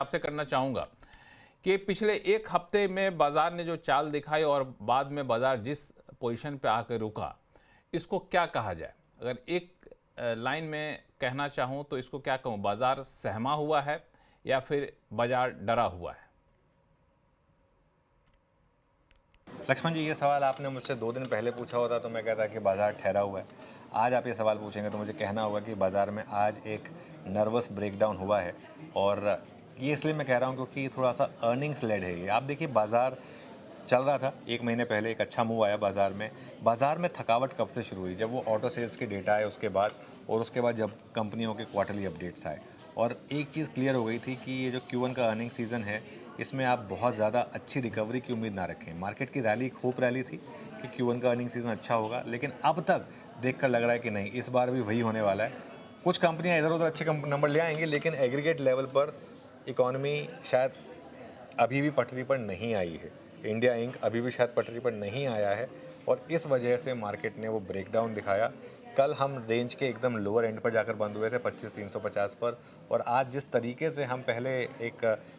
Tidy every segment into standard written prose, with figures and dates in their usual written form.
आपसे करना चाहूँगा कि पिछले एक हफ्ते में बाजार ने जो चाल दिखाई और बाद में बाजार जिस पोजीशन पे आकर रुका, इसको क्या कहा जाए? अगर एक लाइन में कहना चाहूँ तो इसको क्या कहूँ, बाजार सहमा हुआ है या फिर बाजार डरा हुआ है? लक्ष्मण जी, ये सवाल आपने मुझसे 2 दिन पहले पूछा होता तो मैं कहता कि बाज़ार ठहरा हुआ है। आज आप ये सवाल पूछेंगे तो मुझे कहना होगा कि बाज़ार में आज एक नर्वस ब्रेकडाउन हुआ है। और ये इसलिए मैं कह रहा हूँ क्योंकि थोड़ा-सा अर्निंग्स लेड है ये। आप देखिए, बाज़ार चल रहा था, 1 महीने पहले एक अच्छा मूव आया बाज़ार में। बाज़ार में थकावट कब से शुरू हुई? जब वो ऑटो सेल्स के डेटा आए उसके बाद, और उसके बाद जब कंपनियों के क्वार्टरली अपडेट्स आए। और एक चीज़ क्लियर हो गई थी कि ये जो Q1 का अर्निंग सीज़न है, इसमें आप बहुत ज़्यादा अच्छी रिकवरी की उम्मीद ना रखें। मार्केट की रैली खूब रैली थी कि Q1 का अर्निंग सीज़न अच्छा होगा, लेकिन अब तक देखकर लग रहा है कि नहीं, इस बार भी वही होने वाला है। कुछ कंपनियां इधर उधर अच्छे नंबर ले आएंगी, लेकिन एग्रीगेट लेवल पर इकोनॉमी शायद अभी भी पटरी पर नहीं आई है। इंडिया इंक अभी भी शायद पटरी पर नहीं आया है, और इस वजह से मार्केट ने वो ब्रेकडाउन दिखाया। कल हम रेंज के एकदम लोअर एंड पर जाकर बंद हुए थे 25,350 पर, और आज जिस तरीके से हम पहले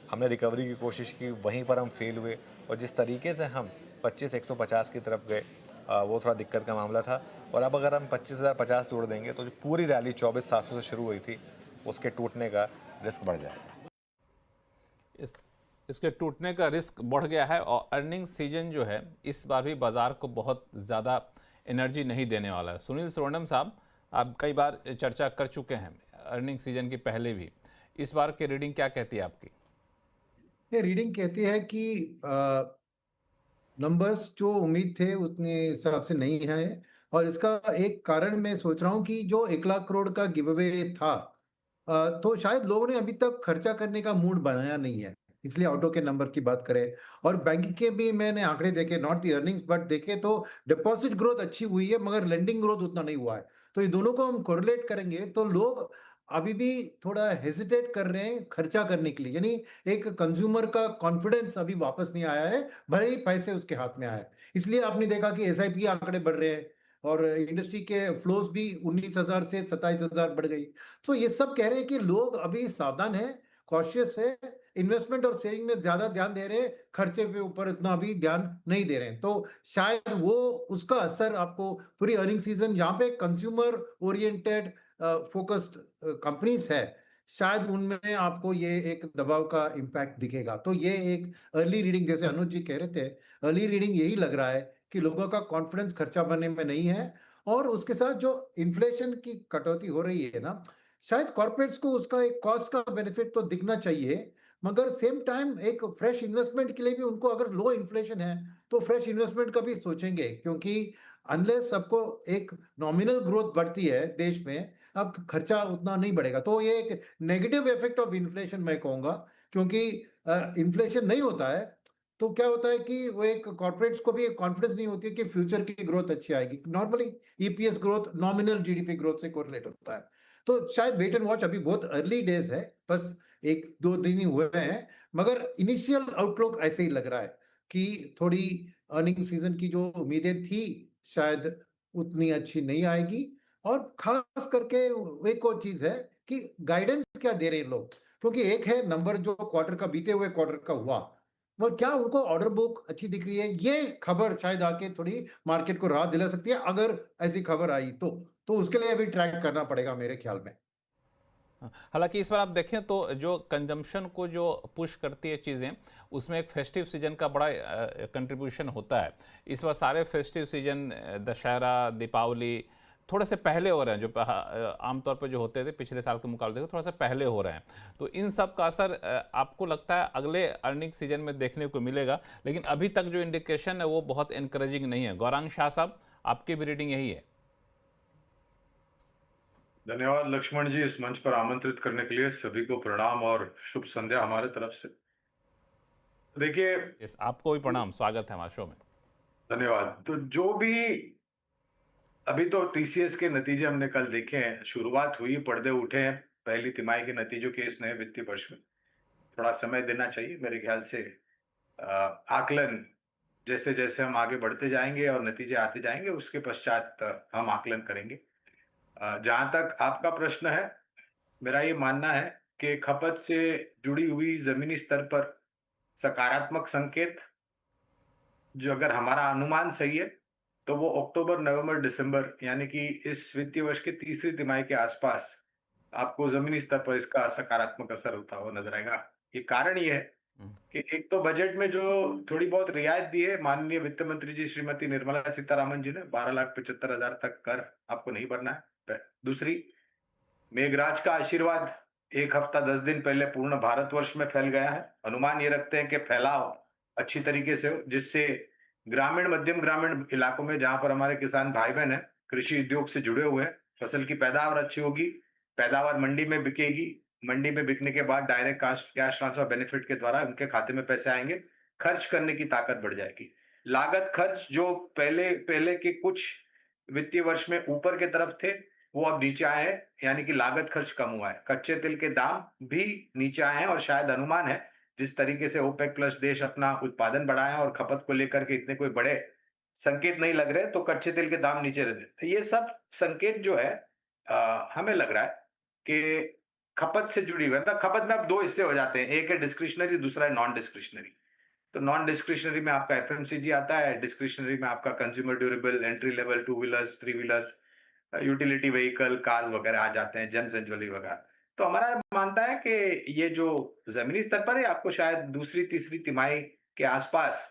हमने रिकवरी की कोशिश की, वहीं पर हम फेल हुए, और जिस तरीके से हम 25,150 की तरफ गए, वो थोड़ा दिक्कत का मामला था। और अब अगर हम 25,050 तोड़ देंगे तो जो पूरी रैली 24,700 से शुरू हुई थी, उसके टूटने का रिस्क बढ़ जाएगा। इस इसके टूटने का रिस्क बढ़ गया है और अर्निंग सीजन जो है इस बार भी बाजार को बहुत ज़्यादा एनर्जी नहीं देने वाला है। सुनील सुवर्णम साहब, आप कई बार चर्चा कर चुके हैं अर्निंग सीजन की पहले भी। इस बार की रीडिंग क्या कहती है आपकी? ये रीडिंग कहती है कि नंबर्स जो उम्मीद थे उतने हिसाब से नहीं है। और इसका एक कारण मैं सोच रहा हूँ कि जो 1 लाख करोड़ का गिव अवे था, तो शायद लोगों ने अभी तक खर्चा करने का मूड बनाया नहीं है, इसलिए ऑटो के नंबर की बात करें। और बैंक के भी मैंने आंकड़े देखे, नॉट दी अर्निंग्स बट देखे तो डिपॉजिट ग्रोथ अच्छी हुई है, मगर लेंडिंग ग्रोथ उतना नहीं हुआ है। तो ये दोनों को हम कोरिलेट करेंगे तो लोग अभी भी थोड़ा हेजिटेट कर रहे हैं खर्चा करने के लिए, यानी एक कंज्यूमर का कॉन्फिडेंस अभी वापस नहीं आया है, भले ही पैसे उसके हाथ में आए। इसलिए आपने देखा कि एसआईपी आंकड़े बढ़ रहे हैं, और इंडस्ट्री के फ्लोज भी 19,000 से 27,000 बढ़ गई। तो ये सब कह रहे हैं कि लोग अभी सावधान है, कॉशियस है, इन्वेस्टमेंट और सेविंग में ज्यादा ध्यान दे रहे हैं, खर्चे पे ऊपर इतना अभी ध्यान नहीं दे रहे हैं। तो शायद वो उसका असर आपको पूरी अर्निंग सीजन, जहां पे कंज्यूमर ओरिएंटेड फोकस्ड कंपनीज है, शायद उनमें आपको ये एक दबाव का इम्पैक्ट दिखेगा। तो ये एक अर्ली रीडिंग, जैसे अनुज जी कह रहे थे, अर्ली रीडिंग यही लग रहा है कि लोगों का कॉन्फिडेंस खर्चा भरने में नहीं है। और उसके साथ जो इन्फ्लेशन की कटौती हो रही है ना, शायद कॉर्पोरेट्स को उसका एक कॉस्ट का बेनिफिट तो दिखना चाहिए, मगर सेम टाइम एक फ्रेश इन्वेस्टमेंट के लिए भी उनको, अगर लो इन्फ्लेशन है तो फ्रेश इन्वेस्टमेंट का भी सोचेंगे, क्योंकि अनलेस सबको एक नॉमिनल ग्रोथ बढ़ती है देश में, अब खर्चा उतना नहीं बढ़ेगा। तो ये एक नेगेटिव इफेक्ट ऑफ इन्फ्लेशन मैं कहूंगा, क्योंकि इन्फ्लेशन नहीं होता है तो क्या होता है कि वो एक कॉर्पोरेट्स को भी एक कॉन्फिडेंस नहीं होती है कि फ्यूचर की ग्रोथ अच्छी आएगी। Normally EPS growth nominal GDP growth से कोरिलेट होता है। तो शायद वेट एंड वॉच, अभी बहुत अर्ली डेज है, बस 1-2 दिन ही हुए हैं, मगर इनिशियल आउटलुक ऐसे ही लग रहा है कि थोड़ी अर्निंग सीजन की जो उम्मीदें थी शायद उतनी अच्छी नहीं आएगी। और खास करके एक और चीज है कि गाइडेंस क्या दे रहे हैं लोग, क्योंकि एक है नंबर जो क्वार्टर का, बीते हुए क्वार्टर का हुआ, और क्या उनको ऑर्डर बुक अच्छी दिख रही है, ये खबर शायद आके थोड़ी मार्केट को राहत दिला सकती है, अगर ऐसी खबर आई तो उसके लिए अभी ट्रैक करना पड़ेगा मेरे ख्याल में। हालांकि इस बार आप देखें तो जो कंजम्पशन को जो पुश करती है चीज़ें, उसमें एक फेस्टिव सीजन का बड़ा कंट्रीब्यूशन होता है। इस बार सारे फेस्टिव सीजन, दशहरा, दीपावली थोड़े से पहले हो रहे हैं, जो आमतौर पर जो होते थे पिछले साल के मुकाबले थोड़ा सा पहले हो रहे हैं। तो इन सब का असर आपको लगता है अगले अर्निंग सीजन में देखने को मिलेगा, लेकिन अभी तक जो इंडिकेशन है वो बहुत इनकरेजिंग नहीं है। गौरांग शाह साहब, आपकी भी रीडिंग यही है? धन्यवाद लक्ष्मण जी, इस मंच पर आमंत्रित करने के लिए सभी को प्रणाम और शुभ संध्या हमारे तरफ से। देखिए, यस, आपको भी प्रणाम, स्वागत है हमारे शो में। धन्यवाद। तो जो भी अभी तो टीसीएस के नतीजे हमने कल देखे हैं, शुरुआत हुई, पर्दे उठे हैं पहली तिमाही के नतीजों के इस नए वित्तीय वर्ष में। थोड़ा समय देना चाहिए मेरे ख्याल से। आकलन जैसे जैसे हम आगे बढ़ते जाएंगे और नतीजे आते जाएंगे, उसके पश्चात हम आकलन करेंगे। जहां तक आपका प्रश्न है, मेरा ये मानना है कि खपत से जुड़ी हुई ज़मीनी स्तर पर सकारात्मक संकेत, जो अगर हमारा अनुमान सही है, तो वो अक्टूबर, नवंबर, दिसंबर यानी कि इस वित्तीय वर्ष के तीसरी तिमाही के आसपास आपको ज़मीनी स्तर पर इसका सकारात्मक असर होता हुआ नज़र आएगा। ये कारण ये है हम्म, कि एक तो बजट में जो थोड़ी बहुत रियायत दी है माननीय वित्त मंत्री जी श्रीमती निर्मला सीतारामन जी ने, 12,75,000 तक कर आपको नहीं भरना है। दूसरी, मेघराज का आशीर्वाद 1 हफ्ता 10 दिन पहले पूर्ण भारतवर्ष में फैल गया है। अनुमान ये रखते हैं कि फैलाव अच्छी तरीके से हो, जिससे ग्रामीण, मध्यम ग्रामीण इलाकों में जहाँ पर हमारे किसान भाई-बहन हैं, कृषि उद्योग से जुड़े हुए हैं, फसल की पैदावार अच्छी होगी, पैदावार मंडी में बिकेगी, मंडी में बिकने के बाद direct cast cash transfer benefit के द्वारा उनके खाते में पैसे आएँगे, खर्च करने की ताकत बढ़ जाएगी। लागत खर्च जो पहले पहले के कुछ वित्तीय वर्ष में ऊपर के तरफ थे, वो अब नीचे आए हैं, यानी कि लागत खर्च कम हुआ है। कच्चे तेल के दाम भी नीचे आए हैं और शायद अनुमान है, जिस तरीके से ओपेक प्लस देश अपना उत्पादन बढ़ाएँ और खपत को लेकर के इतने कोई बड़े संकेत नहीं लग रहे, तो कच्चे तेल के दाम नीचे रहते। तो ये सब संकेत जो है हमें लग रहा है कि खपत से जुड़ी हुई है। मतलब खपत में अब 2 हिस्से हो जाते हैं, एक है डिस्क्रिशनरी, दूसरा है नॉन डिस्क्रिशनरी। तो नॉन डिस्क्रिशनरी में आपका एफएमसीजी आता है, डिस्क्रिशनरी में आपका consumer durable, entry level, two wheelers, three wheelers, utility vehicle, cars वगैरह आ जाते हैं, जेम्स एंड ज्वेलरी वगैरह। तो हमारा मानता है कि ये जो ज़मीनी स्तर पर है, आपको शायद दूसरी, तीसरी तिमाही के आसपास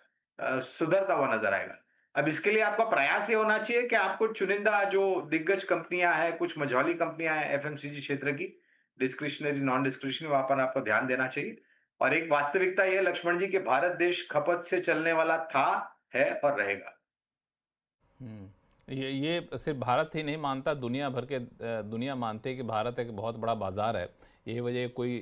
सुधरता हुआ नज़र आएगा। अब इसके लिए आपका प्रयास ये होना चाहिए कि आपको चुनिंदा जो दिग्गज कंपनियाँ हैं, कुछ मझौली कंपनियाँ हैं एफएमसीजी क्षेत्र की, डिस्क्रिशनरी, नॉन डिस्क्रिशनरी, वहाँ पर आपको ध्यान देना चाहिए। और एक वास्तविकता ये है लक्ष्मण जी कि भारत देश खपत से चलने वाला था, है और रहेगा। ये सिर्फ भारत ही नहीं मानता, दुनिया भर के दुनिया मानते हैं कि भारत एक बहुत बड़ा बाज़ार है। यही वजह कोई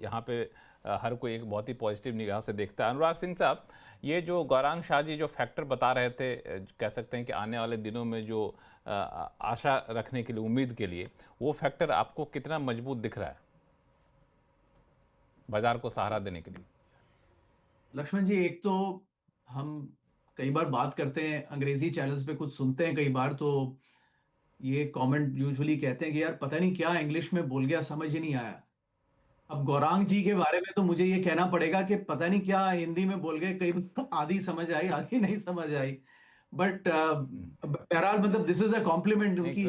यहाँ पे हर कोई एक बहुत ही पॉजिटिव निगाह से देखता है। अनुराग सिंह साहब, ये जो गौरांग शाह जी जो फैक्टर बता रहे थे, कह सकते हैं कि आने वाले दिनों में जो आशा रखने के लिए, उम्मीद के लिए, वो फैक्टर आपको कितना मजबूत दिख रहा है बाजार को सहारा देने के लिए? लक्ष्मण जी, एक तो हम कई बार बात करते हैं, अंग्रेजी चैनल्स पे कुछ सुनते हैं कई बार, तो ये कमेंट यूजुअली कहते हैं कि यार पता नहीं क्या इंग्लिश में बोल गया, समझ ही नहीं आया। अब गौरांग जी के बारे में तो मुझे ये कहना पड़ेगा कि पता नहीं क्या हिंदी में बोल गए, कई बार आधी समझ आई, आधी नहीं समझ आई। बट बहरहाल मतलब दिस इज अ कॉम्प्लीमेंट उनकी।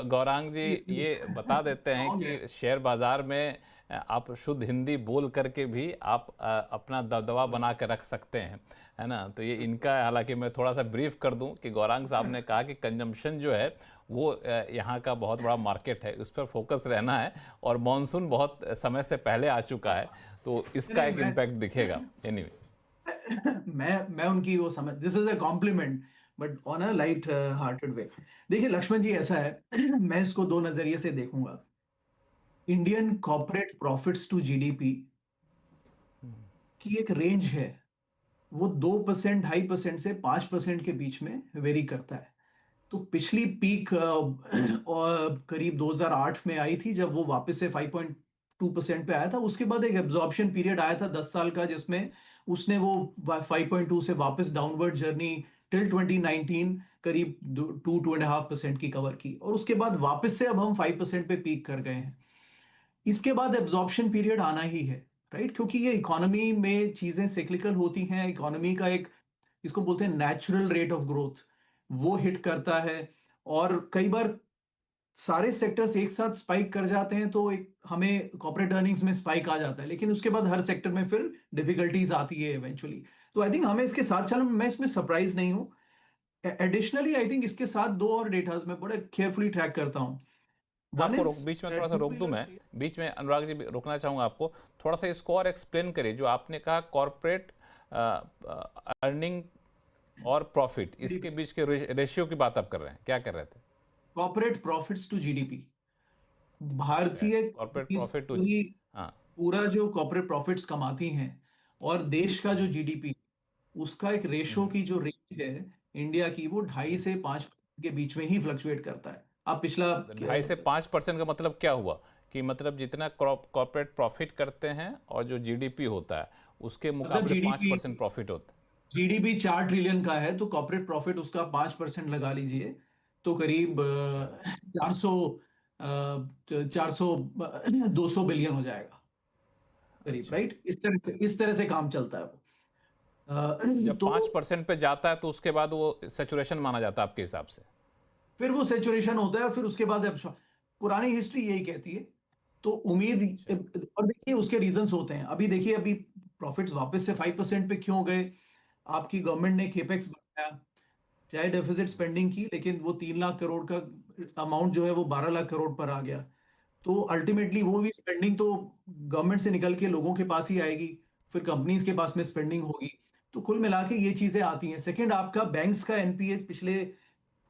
गौरांग जी ये बता देते हैं कि शेयर बाजार में आप शुद्ध हिंदी बोल करके भी आप अपना दबदबा बना के रख सकते हैं, है ना? तो ये इनका, हालांकि मैं थोड़ा सा ब्रीफ कर दूं कि गौरांग साहब ने कहा कि कंजम्पशन जो है वो यहाँ का बहुत बड़ा मार्केट है, उस पर फोकस रहना है, और मॉनसून बहुत समय से पहले आ चुका है, तो इसका एक इम्पैक्ट दिखेगा। एनीवे मैं उनकी वो समझ, this is a compliment but on a light hearted way. देखिए लक्ष्मण जी, ऐसा है मैं इसको दो नजरिए से देखूंगा। Indian corporate profits to GDP की एक रेंज है, वो 2%, 2.5% से 5% के बीच में वेरी करता है। तो पिछली पीक और करीब 2008 में आई थी, जब वो वापस से 5.2% पे आया था। उसके बाद एक एब्जॉर्प्शन पीरियड आया था 10 साल का, जिसमें उसने वो 5.2 से वापस डाउनवर्ड जर्नी टिल 2019 करीब 2.5% की कवर की, और उसके बाद वापस से अब हम 5% पे पीक कर गए हैं। इसके बाद एब्जॉर्प्शन पीरियड आना ही है, राइट? क्योंकि ये इकोनॉमी में चीजें साइक्लिकल होती हैं, इकोनॉमी का एक, इसको बोलते हैं नेचुरल रेट ऑफ ग्रोथ, वो हिट करता है। और कई बार सारे सेक्टर्स एक साथ स्पाइक कर जाते हैं, तो एक हमें कॉर्पोरेट अर्निंग्स में स्पाइक आ जाता है, लेकिन उसके बाद हर सेक्टर में फिर डिफिकल्टीज आती है इवेंचुअली। तो आई थिंक हमें इसके साथ चलना, मैं इसमें सरप्राइज नहीं हूँ। एडिशनली आई थिंक इसके साथ दो और डेटाज मैं बड़े केयरफुली ट्रैक करता हूँ। आपको बीच में थोड़ा सा रोक दूं, मैं बीच में अनुराग जी रोकना चाहूंगा आपको, थोड़ा सा इसको और एक्सप्लेन करिए। जो आपने कहा कॉर्पोरेट अर्निंग और प्रॉफिट, इसके बीच के रेशियो की बात आप कर रहे हैं, क्या कर रहे थे? कॉर्पोरेट प्रॉफिट्स टू जीडीपी, भारतीय कॉर्पोरेट प्रॉफिट टू, हाँ, पूरा जो कॉर्पोरेट प्रॉफिट्स कमाती हैं और देश का जो जीडीपी, उसका एक रेशो की जो रेंज है इंडिया की, वो 2.5 से 5 के बीच में ही फ्लक्चुएट करता है। आप पिछला 2.5 से 5% का मतलब क्या हुआ कि मतलब जितना कॉर्पोरेट प्रॉफिट करते हैं और जो जीडीपी होता है उसके मुकाबले 5% प्रॉफिट होता है। जीडीपी 4 ट्रिलियन का है, तो कॉर्पोरेट प्रॉफिट उसका 5% लगा लीजिए, तो करीब 400 400 200 बिलियन हो जाएगा करीब, अच्छा। राइट? इस तरह से काम चलता है वो। जब तो 5% पे जाता है तो उसके बाद वो सेचुरेशन माना जाता है आपके हिसाब से? फिर वो सेचुरेशन होता है, फिर उसके बाद अब पुरानी हिस्ट्री यही कहती है। तो उम्मीद, अच्छा। और देखिए उसके रीजंस होते हैं। अभी देखिए, अभी प्रॉफिट्स वापस से 5% पे क्यों गए? आपकी गवर्नमेंट ने केपेक्स बढ़ाया, चाहे डेफिसिट स्पेंडिंग की, लेकिन वो 3 लाख करोड़ का अमाउंट जो है वो 12 लाख करोड़ पर आ गया। तो अल्टीमेटली वो भी स्पेंडिंग तो गवर्नमेंट से निकल के लोगों के पास ही आएगी, फिर कंपनीज के पास में स्पेंडिंग होगी। तो कुल मिला के ये चीजें आती हैं। सेकंड, आपका बैंक्स का एनपीए पिछले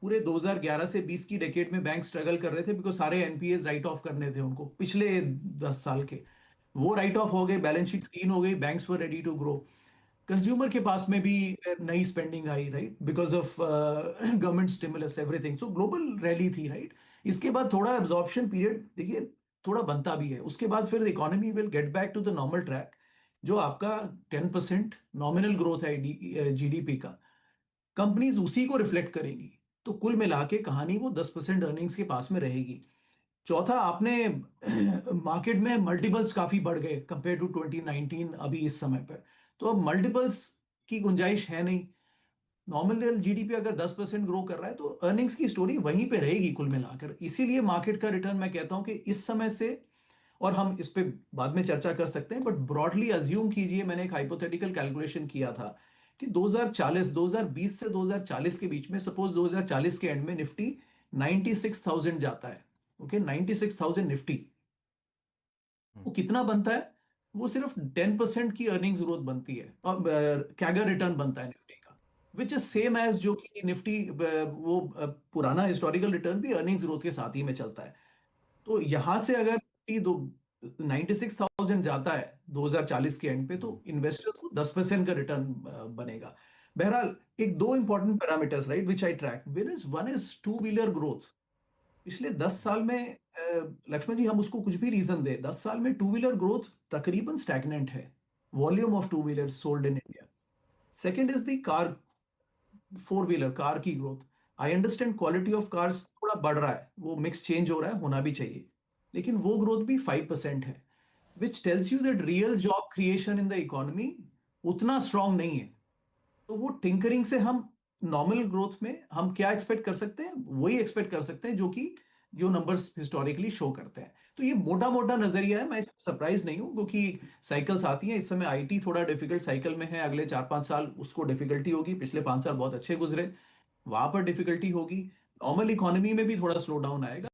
पूरे 2011 से 20 की डेकेड में बैंक स्ट्रगल कर रहे थे, बिकॉज सारे एनपीएस राइट ऑफ करने थे उनको पिछले 10 साल के। वो राइट ऑफ हो गए, बैलेंस शीट क्लीन हो गई, banks were ready to grow. Consumer के पास में भी नई स्पेंडिंग आई, right, because of government stimulus everything. So global rally थी, राइट। इसके बाद थोड़ा एब्जॉर्प्शन पीरियड देखिए थोड़ा बनता भी है, उसके बाद फिर economy will get back to the normal track. जो आपका 10% नॉमिनल ग्रोथ है जीडीपी का, कंपनीज उसी को रिफ्लेक्ट करेंगी। तो कुल मिला के कहानी वो 10% अर्निंग्स के पास में रहेगी। चौथा, आपने मार्केट में मल्टीपल्स काफी बढ़ गए कंपेयर टू 2019 अभी इस समय पर। तो अब मल्टीपल्स की गुंजाइश है नहीं। नॉमिनल जीडीपी अगर 10% ग्रो कर रहा है तो अर्निंग्स की स्टोरी वहीं पे रहेगी कुल मिलाकर। इसीलिए मार्केट का रिटर्न मैं कहता हूं कि इस समय से, और हम इस पे बाद में चर्चा कर सकते हैं, बट ब्रॉडली अज्यूम कीजिए, मैंने एक हाइपोथेटिकल कैलकुलेशन किया था कि 2020 से 2040 के बीच में, सपोज 2040 के एंड में निफ्टी 96,000 जाता है। ओके, 96,000 निफ्टी, वो कितना बनता है? वो सिर्फ 10% की अर्निंग्स ग्रोथ बनती है, और कैगर रिटर्न बनता है निफ्टी का, विच इज सेम एज जो कि निफ्टी वो पुराना हिस्टोरिकल रिटर्न भी अर्निंग्स ग्रोथ के साथ ही में चलता है। तो यहां से अगर दो 96,000 जाता है 2040 के एंड पे, तो इन्वेस्टर्स को 10% का रिटर्न बनेगा। बहरहाल, एक दो important parameters, right, which I track, one is to wheeler growth. पिछले 10 साल में लक्ष्मण जी, हम उसको कुछ भी रीजन दे, 10 साल में टू व्हीलर ग्रोथ तकरीबन स्टैग्नेंट है, volume of two wheeler sold in India. Second is the car, four wheeler car की ग्रोथ। I understand quality of cars थोड़ा बढ़ रहा है, वो मिक्स चेंज हो रहा है, होना भी चाहिए, लेकिन वो ग्रोथ भी 5% है, which tells you that real job creation in the economy उतना स्ट्रांग नहीं है। तो वो टिंकरिंग से हम नॉर्मल ग्रोथ में हम क्या एक्सपेक्ट कर सकते हैं? वही एक्सपेक्ट कर सकते हैं जो कि जो नंबर्स हिस्टोरिकली शो करते हैं। तो ये मोटा मोटा नजरिया है, मैं सरप्राइज नहीं हूं, क्योंकि साइकिल्स आती हैं। इस समय आईटी थोड़ा डिफिकल्ट साइकिल में है, अगले 4-5 साल उसको डिफिकल्टी होगी। पिछले 5 साल बहुत अच्छे गुजरे, वहां पर डिफिकल्टी होगी। नॉर्मल इकोनॉमी में भी थोड़ा स्लो डाउन आएगा।